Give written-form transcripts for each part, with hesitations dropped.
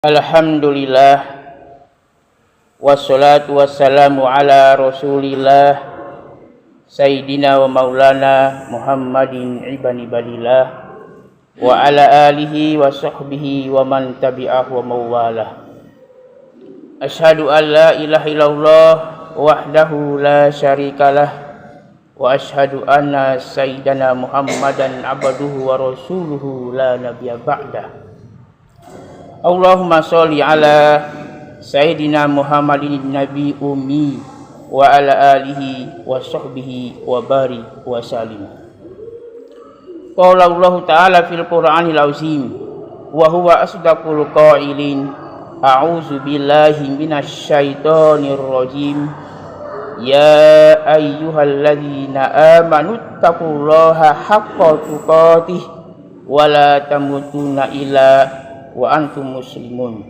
Alhamdulillah, wassalatu wassalamu ala rasulillah Sayyidina wa maulana Muhammadin ibn ibadillah wa ala alihi wa sahbihi wa man tabi'ah wa mawalah. Ashhadu an la ilaha illallah wahdahu la syarikalah wa ashhadu anna sayyidana Muhammadan abduhu wa rasuluhu la nabiyya ba'dah. Allahumma sholli ala Sayyidina Muhammadin Nabi Ummi wa ala alihi wa sahbihi wa barik wa salim. Qala Allah Ta'ala fil Qur'anil Azim wa huwa asdaqul qailin. A'udzu billahi minasy syaithanir rajim. Ya ayyuhalladzina amanu taqullaha haqqa tuqatih wa la tamutunna illa wa antum muslimun.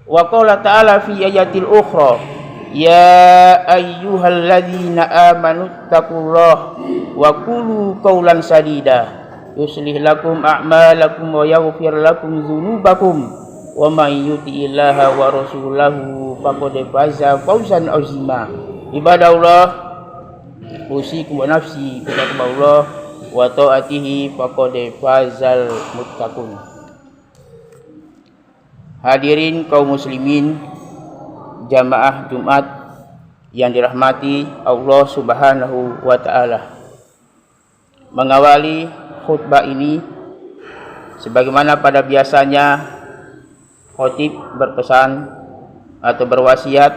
Wa qala ta'ala fi ayatil ukhra, ya ayyuhalladzina amanu taqullaha wa qulu qawlan sadida yuslih lakum a'malakum wa yaghfir lakum dzunubakum wa may yuti'illaha wa rasulahu faqad faza fawzan 'azima. Ibadallah, usikum wa nafsi bittaqwallah wa ta'atihi faqad fazal muttaqun. Hadirin kaum muslimin jamaah Jumat yang dirahmati Allah Subhanahu wa Ta'ala. Mengawali khutbah ini, sebagaimana pada biasanya khatib berpesan atau berwasiat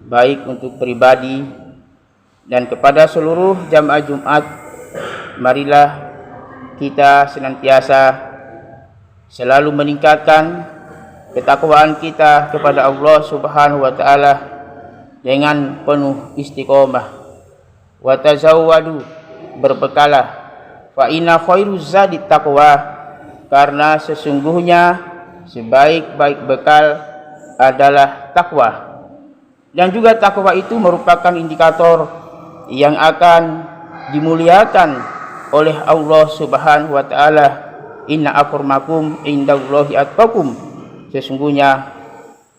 baik untuk pribadi dan kepada seluruh jamaah Jumat, marilah kita senantiasa selalu meningkatkan ketakwaan kita kepada Allah Subhanahu wa Ta'ala dengan penuh istiqomah. Wa tazawwadu, berbekalah. Fa inna khairuz zadi taqwa, karena sesungguhnya sebaik-baik bekal adalah takwa. Dan juga takwa itu merupakan indikator yang akan dimuliakan oleh Allah Subhanahu wa Ta'ala. Inna akramakum indallahi atqakum, sesungguhnya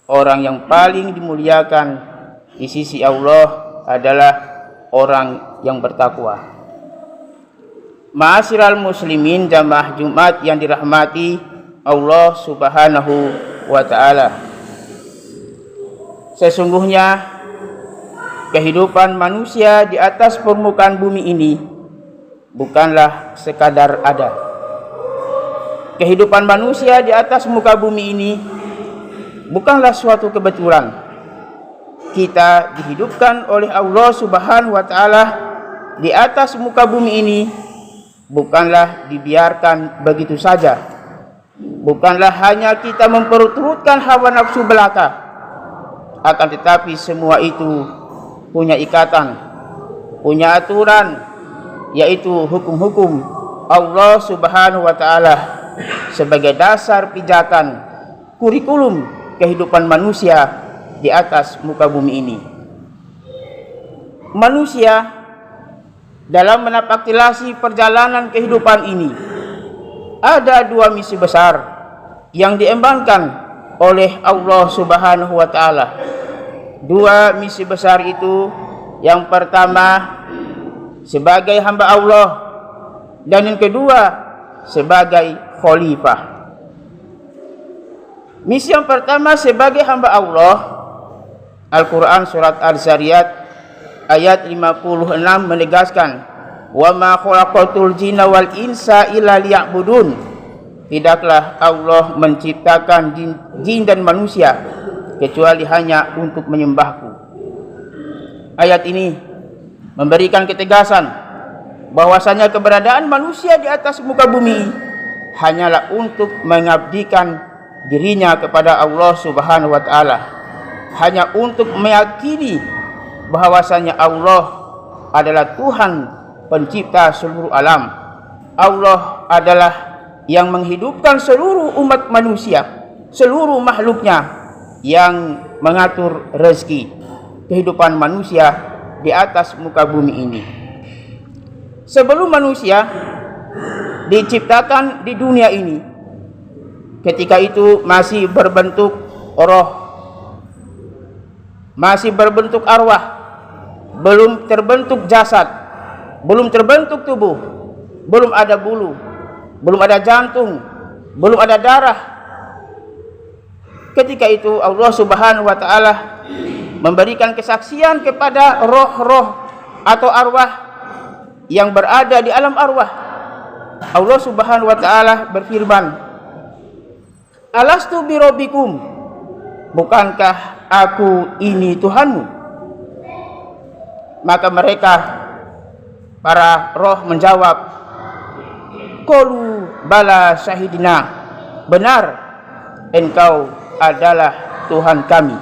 orang yang paling dimuliakan di sisi Allah adalah orang yang bertakwa. Ma'asyiral muslimin jamaah Jumat yang dirahmati Allah Subhanahu wa Ta'ala. Sesungguhnya kehidupan manusia di atas permukaan bumi ini bukanlah sekadar ada. Kehidupan manusia di atas muka bumi ini bukanlah suatu kebetulan. Kita dihidupkan oleh Allah Subhanahu wa Ta'ala di atas muka bumi ini bukanlah dibiarkan begitu saja. Bukanlah hanya kita memperturutkan hawa nafsu belaka, akan tetapi semua itu punya ikatan, punya aturan, yaitu hukum-hukum Allah Subhanahu wa Ta'ala sebagai dasar pijakan kurikulum kehidupan manusia di atas muka bumi ini. Manusia dalam menapaktilasi perjalanan kehidupan ini ada dua misi besar yang diembankan oleh Allah Subhanahu wa Ta'ala. Dua misi besar itu, yang pertama sebagai hamba Allah, dan yang kedua sebagai khalifah. Misi yang pertama sebagai hamba Allah, Al-Quran surat Al-Zariyat ayat 56 menegaskan, wa ma khalaqatul jinna wal insa illa liya'budun, tidaklah Allah menciptakan jin dan manusia kecuali hanya untuk menyembahku. Ayat ini memberikan ketegasan bahwasanya keberadaan manusia di atas muka bumi hanyalah untuk mengabdikan dirinya kepada Allah Subhanahu wa Ta'ala, hanya untuk meyakini bahwasanya Allah adalah Tuhan pencipta seluruh alam. Allah adalah yang menghidupkan seluruh umat manusia, seluruh makhluknya, yang mengatur rezeki kehidupan manusia di atas muka bumi ini. Sebelum manusia diciptakan di dunia ini, ketika itu masih berbentuk roh, masih berbentuk arwah, belum terbentuk jasad, belum terbentuk tubuh, belum ada bulu, belum ada jantung, belum ada darah. Ketika itu Allah Subhanahu wa taala memberikan kesaksian kepada roh-roh atau arwah yang berada di alam arwah. Allah Subhanahu wa taala berfirman, "Alastu birabbikum?" Bukankah aku ini Tuhanmu? Maka mereka, para roh menjawab, "Qalu bala syahidina." Benar, engkau adalah Tuhan kami.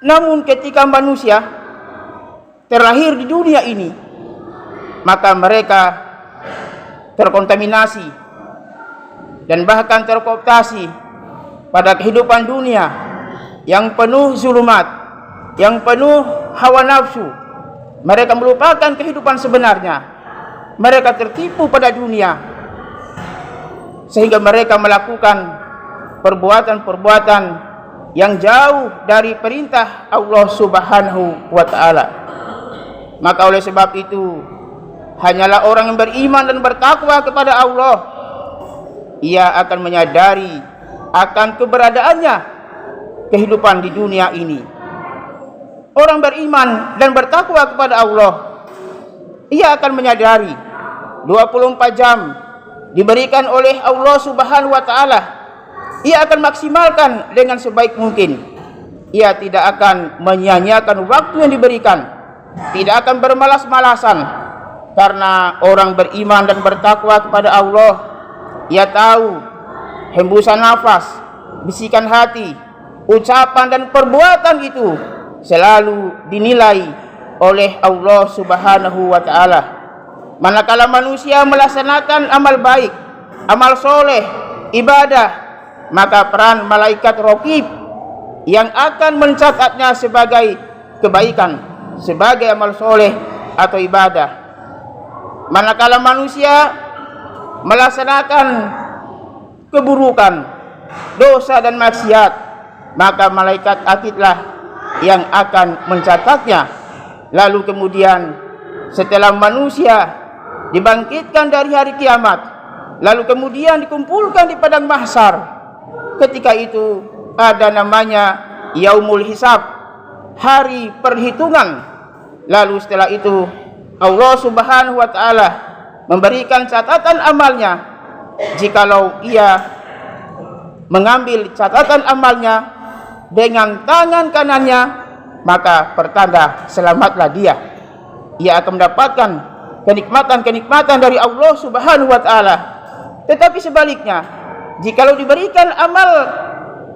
Namun ketika manusia terlahir di dunia ini, maka mereka terkontaminasi dan bahkan terkooptasi pada kehidupan dunia yang penuh zulumat, yang penuh hawa nafsu. Mereka melupakan kehidupan sebenarnya. Mereka tertipu pada dunia, sehingga mereka melakukan perbuatan-perbuatan yang jauh dari perintah Allah Subhanahu wa taala. Maka oleh sebab itu, hanyalah orang yang beriman dan bertakwa kepada Allah, ia akan menyadari akan keberadaannya kehidupan di dunia ini. Orang beriman dan bertakwa kepada Allah, ia akan menyadari 24 jam diberikan oleh Allah Subhanahu wa taala, ia akan maksimalkan dengan sebaik mungkin. Ia tidak akan menyia-nyiakan waktu yang diberikan, tidak akan bermalas-malasan, karena orang beriman dan bertakwa kepada Allah, ia tahu hembusan nafas, bisikan hati, ucapan dan perbuatan itu selalu dinilai oleh Allah Subhanahu wa taala. Manakala manusia melaksanakan amal baik, amal soleh, ibadah, maka peran malaikat raqib yang akan mencatatnya sebagai kebaikan, sebagai amal soleh atau ibadah. Manakala manusia melaksanakan keburukan, dosa dan maksiat, maka malaikat akidlah yang akan mencatatnya. Lalu kemudian setelah manusia dibangkitkan dari hari kiamat, lalu kemudian dikumpulkan di padang mahsyar, ketika itu ada namanya yaumul hisab, hari perhitungan. Lalu setelah itu Allah Subhanahu wa taala memberikan catatan amalnya. Jikalau ia mengambil catatan amalnya dengan tangan kanannya, maka pertanda selamatlah dia. Ia akan mendapatkan kenikmatan-kenikmatan dari Allah Subhanahu wa taala. Tetapi sebaliknya, jikalau diberikan amal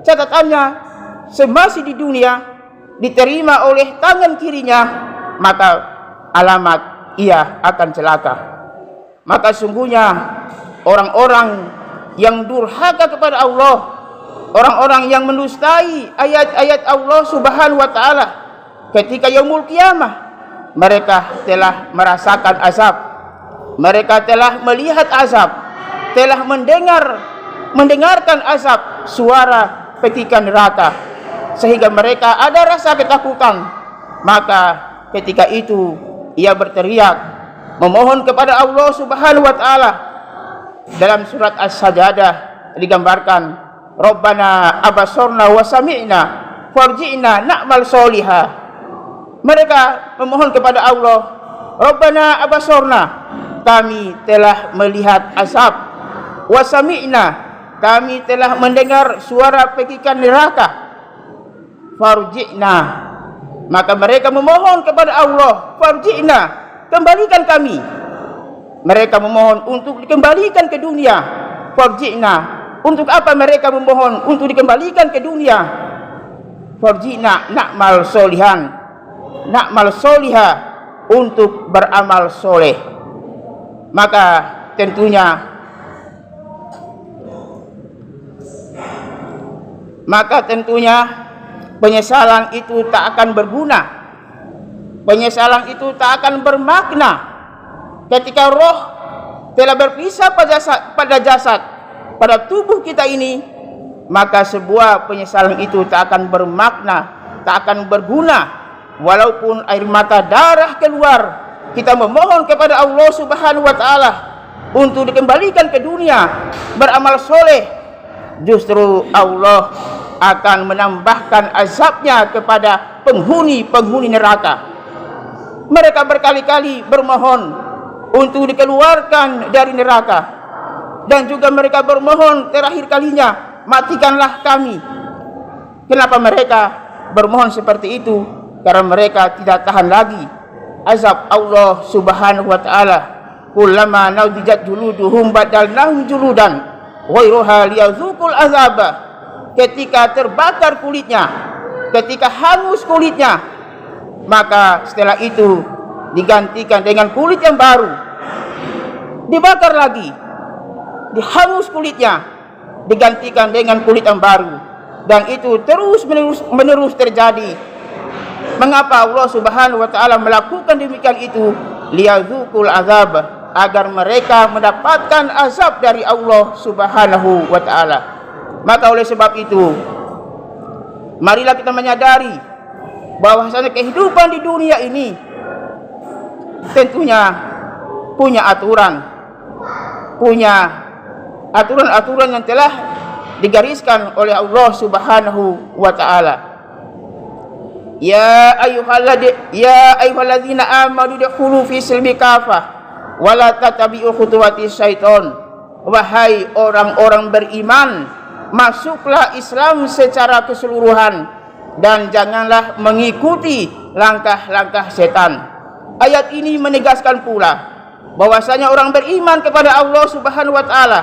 catatannya semasih di dunia, diterima oleh tangan kirinya, maka alamat ia akan celaka. Maka sungguhnya orang-orang yang durhaka kepada Allah, orang-orang yang mendustai ayat-ayat Allah Subhanahu wa taala, ketika yaumul qiyamah, mereka telah merasakan azab, mereka telah melihat azab, telah mendengarkan azab, suara petikan neraka, sehingga mereka ada rasa ketakutan. Maka ketika itu ia berteriak, memohon kepada Allah Subhanahu wa taala. Dalam surat As-Sajdah digambarkan, Rabbana abasarna wa sami'na farji'na na'mal solihah. Mereka memohon kepada Allah, Rabbana abasarna, kami telah melihat azab, wa sami'na, kami telah mendengar suara pekikan neraka, farji'na, maka mereka memohon kepada Allah, farji'na, kembalikan kami. Mereka memohon untuk dikembalikan ke dunia. Farji'na, untuk apa mereka memohon untuk dikembalikan ke dunia? Farji'na na'mal solihan, na'mal solihah, untuk beramal soleh. Maka tentunya penyesalan itu tak akan berguna. Penyesalan itu tak akan bermakna ketika roh telah berpisah pada jasad, pada tubuh kita ini, maka sebuah penyesalan itu tak akan bermakna, tak akan berguna. Walaupun air mata darah keluar, kita memohon kepada Allah Subhanahu wa taala untuk dikembalikan ke dunia beramal soleh, justru Allah akan menambahkan azabnya kepada penghuni-penghuni neraka. Mereka berkali-kali bermohon untuk dikeluarkan dari neraka, dan juga mereka bermohon terakhir kalinya, matikanlah kami. Kenapa mereka bermohon seperti itu? Karena mereka tidak tahan lagi azab Allah Subhanahu wa taala. Kullama nawdijat juluduhum badalnahum juludan ghairuha liyadzuqul azaba. Ketika terbakar kulitnya, ketika hangus kulitnya, maka setelah itu digantikan dengan kulit yang baru. Dibakar lagi, dihangus kulitnya, digantikan dengan kulit yang baru, dan itu terus menerus terjadi. Mengapa Allah Subhanahu wa taala melakukan demikian itu? Liyadzuqul azab, agar mereka mendapatkan azab dari Allah Subhanahu wa taala. Maka oleh sebab itu, marilah kita menyadari bahwasanya kehidupan di dunia ini tentunya punya aturan yang telah digariskan oleh Allah Subhanahu wa taala. Ya ayyuhalladzina amanu dukhulu fi silmi kafah wa la tattabi'u khutuwatis syaiton. Wahai orang-orang beriman, masuklah Islam secara keseluruhan dan janganlah mengikuti langkah-langkah setan. Ayat ini menegaskan pula bahwasanya orang beriman kepada Allah Subhanahu wa taala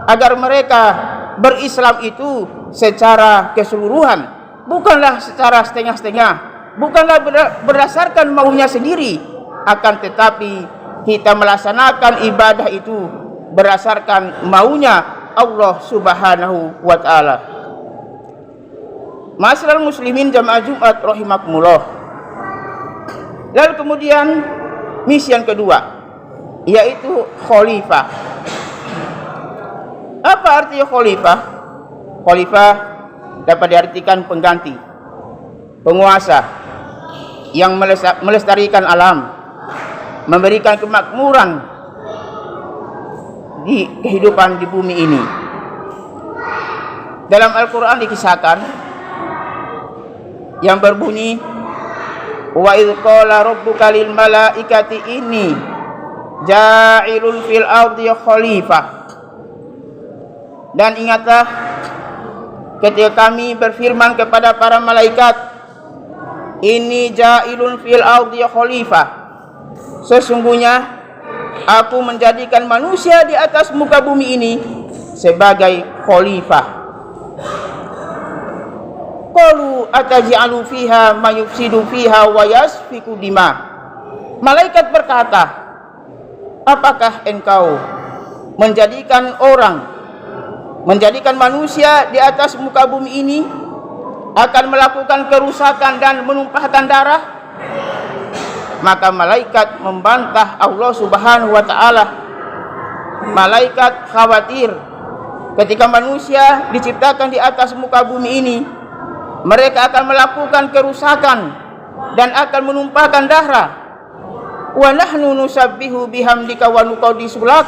agar mereka berislam itu secara keseluruhan, bukanlah secara setengah-setengah, bukanlah berdasarkan maunya sendiri, akan tetapi kita melaksanakan ibadah itu berdasarkan maunya Allah Subhanahu wa taala. Ma'asyiral muslimin jamaah Jumat rahimakumullah. Lalu kemudian misi yang kedua, yaitu khalifah. Apa artinya khalifah? Khalifah dapat diartikan pengganti, penguasa yang melestarikan alam, memberikan kemakmuran di kehidupan di bumi ini. Dalam Al-Quran dikisahkan yang berbunyi, wa idz qala rabbuka lil malaikati inni ja'ilun fil ardi khalifah. Dan ingatlah ketika kami berfirman kepada para malaikat, inni ja'ilun fil ardi khalifah, sesungguhnya aku menjadikan manusia di atas muka bumi ini sebagai khalifah. Qalu ataj'alu fiha ma yufsidu fiha wa yasfiku dima. Malaikat berkata, apakah engkau menjadikan manusia di atas muka bumi ini akan melakukan kerusakan dan menumpahkan darah? Maka malaikat membantah Allah Subhanahu wa taala. Malaikat khawatir ketika manusia diciptakan di atas muka bumi ini, mereka akan melakukan kerusakan dan akan menumpahkan darah. Wa nahnu nusabbihu bihamdika wa nuqaddisu lak.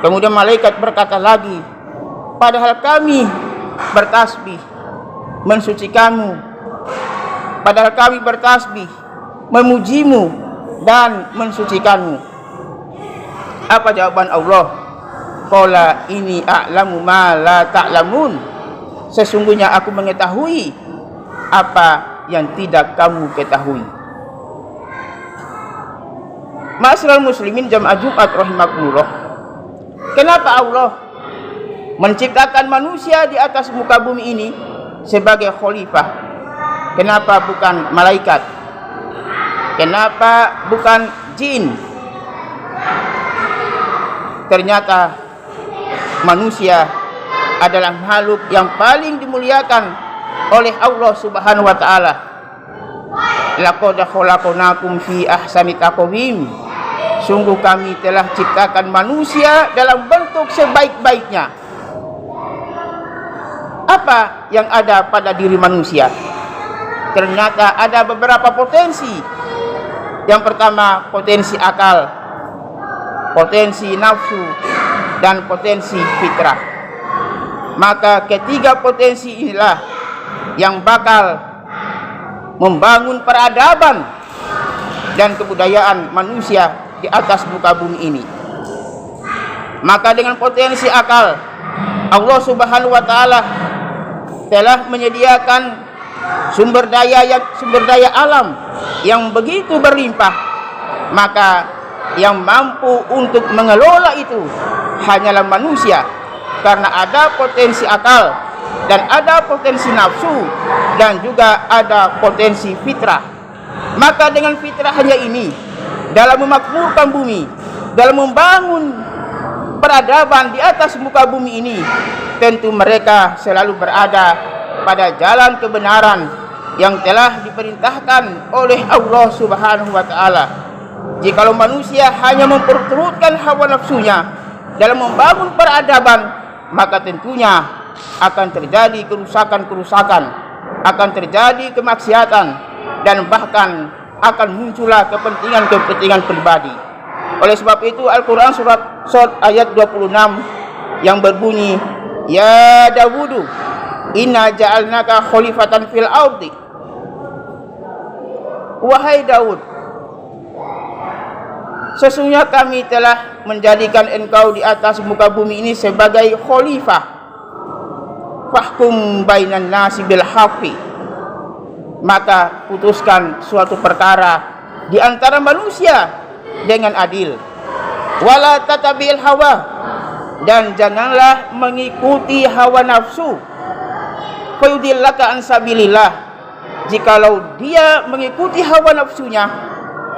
Kemudian malaikat berkata lagi, padahal kami bertasbih mensucikanmu, padahal kami bertasbih memujimu dan mensucikanmu. Apa jawaban Allah? Qala ini a'lamu ma la ta'lamun. Sesungguhnya aku mengetahui apa yang tidak kamu ketahui. Ma'asyiral muslimin jamaah Jumat rahimakumullah. Kenapa Allah menciptakan manusia di atas muka bumi ini sebagai khalifah? Kenapa bukan malaikat? Kenapa bukan jin? Ternyata manusia adalah makhluk yang paling dimuliakan oleh Allah Subhanahu wa taala. Laqad khalaqnakum fi ahsani taqwim. Sungguh kami telah ciptakan manusia dalam bentuk sebaik-baiknya. Apa yang ada pada diri manusia? Ternyata ada beberapa potensi. Yang pertama, potensi akal, potensi nafsu, dan potensi fitrah. Maka ketiga potensi inilah yang bakal membangun peradaban dan kebudayaan manusia di atas muka bumi ini. Maka dengan potensi akal, Allah Subhanahu wa taala telah menyediakan sumber daya alam yang begitu berlimpah. Maka yang mampu untuk mengelola itu hanyalah manusia, karena ada potensi akal dan ada potensi nafsu dan juga ada potensi fitrah. Maka dengan fitrahnya ini, dalam memakmurkan bumi, dalam membangun peradaban di atas muka bumi ini, tentu mereka selalu berada pada jalan kebenaran yang telah diperintahkan oleh Allah Subhanahu wa taala. Jikalau manusia hanya memperturutkan hawa nafsunya dalam membangun peradaban, maka tentunya akan terjadi kerusakan-kerusakan, akan terjadi kemaksiatan, dan bahkan akan muncullah kepentingan-kepentingan pribadi. Oleh sebab itu Al-Quran surat Shad ayat 26 yang berbunyi, Ya Dawudu, inna ja'alnaka khalifatan fil ardi. Wahai Daud, sesungguhnya kami telah menjadikan engkau di atas muka bumi ini sebagai khalifah. Fahkum bainan nasi bil haqqi. Maka putuskan suatu perkara di antara manusia dengan adil. Wala tatabil hawa, dan janganlah mengikuti hawa nafsu. Fayudillaka an sabilillah. Jikalau dia mengikuti hawa nafsunya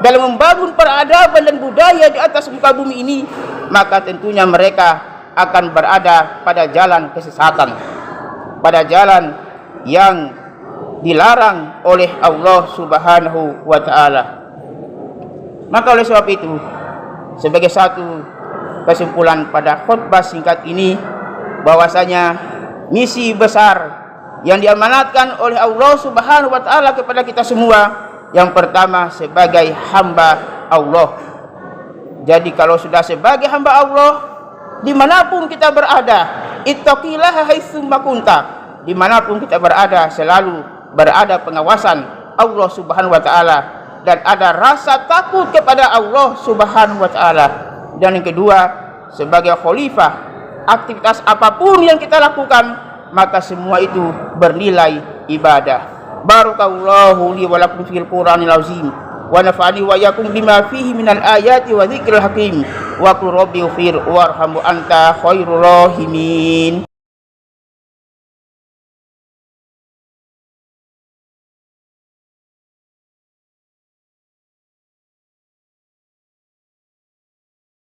dalam membangun peradaban dan budaya di atas muka bumi ini, maka tentunya mereka akan berada pada jalan kesesatan, pada jalan yang dilarang oleh Allah Subhanahu wa taala. Maka oleh sebab itu, sebagai satu kesimpulan pada khutbah singkat ini, bahwasanya misi besar yang diamanatkan oleh Allah Subhanahu wa taala kepada kita semua, yang pertama sebagai hamba Allah. Jadi kalau sudah sebagai hamba Allah, dimanapun kita berada, ittaqillaha haitsu ma kunta, dimanapun kita berada selalu berada pengawasan Allah Subhanahu wa taala, dan ada rasa takut kepada Allah Subhanahu wa taala. Dan yang kedua, sebagai khalifah, aktivitas apapun yang kita lakukan, maka semua itu bernilai ibadah. Barakallahu li wa lakum fil Qur'anil azim, wa nafa'ani wa iyyakum bima fihi minal ayati wa dzikril hakim, wa qul rabbi ighfir warhamhu anta khairur rahimin.